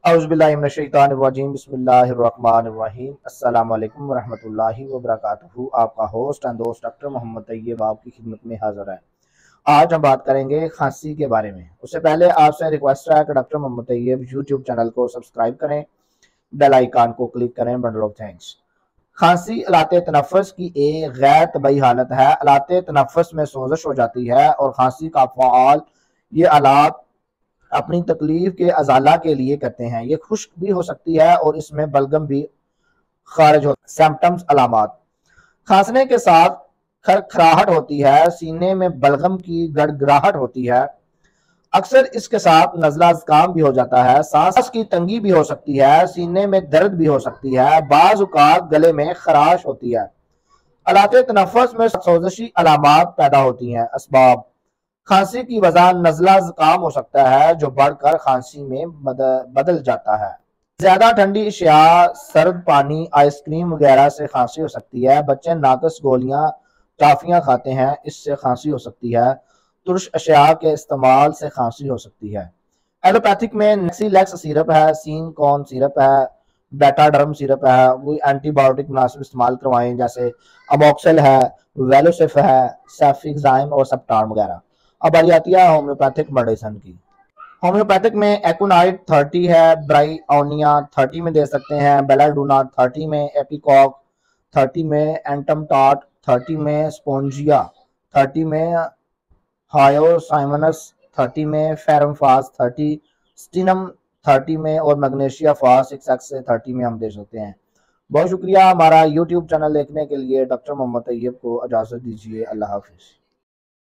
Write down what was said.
اعوذ باللہ من الشیطان الرجیم بسم اللہ الرحمن الرحیم السلام علیکم ورحمۃ اللہ وبرکاتہ۔ آپ کا ہوسٹ اینڈ دوست ڈاکٹر محمد طیب آپ کی خدمت میں حاضر ہے۔ آج ہم بات کریں گے کھانسی کے بارے میں۔ اس سے پہلے آپ سے ریکویسٹ ہے کہ ڈاکٹر محمد طیب یوٹیوب چینل کو سبسکرائب کریں، بیل آئیکن کو کلک کریں۔ Bundle of thanks. کھانسی آلات تنفس کی ایک غیر طبیعی حالت ہے۔ آلات تنفس میں سوزش ہو جاتی ہے اور کھانسی کا فعال یہ آلات اپنی تکلیف کے ازالہ کے لیے کرتے ہیں۔ یہ خشک بھی ہو سکتی ہے اور اس میں بلغم بھی خارج ہوتا ہے۔ سمپٹمز، علامات: کھانسنے کے ساتھ کھرکھراہٹ ہوتی ہے، سینے میں بلغم کی گڑگڑاہٹ ہوتی ہے، اکثر اس کے ساتھ نزلہ زکام بھی ہو جاتا ہے، سانس کی تنگی بھی ہو سکتی ہے، سینے میں درد بھی ہو سکتی ہے، بعض اوقات گلے میں خراش ہوتی ہے۔ آلات تنفس میں سوزشی علامات پیدا ہوتی ہیں۔ اسباب: کھانسی کی وجہ نزلہ زکام ہو سکتا ہے جو بڑھ کر کھانسی میں بدل جاتا ہے۔ زیادہ ٹھنڈی اشیاء، سرد پانی، آئس کریم وغیرہ سے کھانسی ہو سکتی ہے۔ بچے ناقص گولیاں، ٹافیاں کھاتے ہیں، اس سے کھانسی ہو سکتی ہے۔ ترش اشیاء کے استعمال سے کھانسی ہو سکتی ہے۔ ایلوپیتھک میں نیکسی-لیکس سیرپ ہے، سین کون سیرپ ہے، بیٹا ڈرم سیرپ ہے۔ کوئی اینٹی بایوٹک مناسب استعمال کروائیں، جیسے اموکسل ہے، ویلوسف ہے، سیفیکزائم اور سپٹان وغیرہ۔ اب آتی ہے ہومیوپیتھک میڈیسن کی۔ ہومیوپیتھک میں ایکونائٹ 30 ہے، برائی اونیا 30 میں دے سکتے ہیں، بیلاڈونا 30 میں، ایپیکاک 30 میں، اینٹم ٹاٹ 30 میں، سپونجیا 30 میں، ہائیوسائمنس 30 میں، فیرم فاس 30، سٹینم 30 میں اور میگنیشیا فاس 6x سے 30 میں ہم دے سکتے ہیں۔ بہت شکریہ ہمارا یوٹیوب چینل دیکھنے کے لیے۔ ڈاکٹر محمد طیب کو اجازت دیجیے۔ اللہ حافظ۔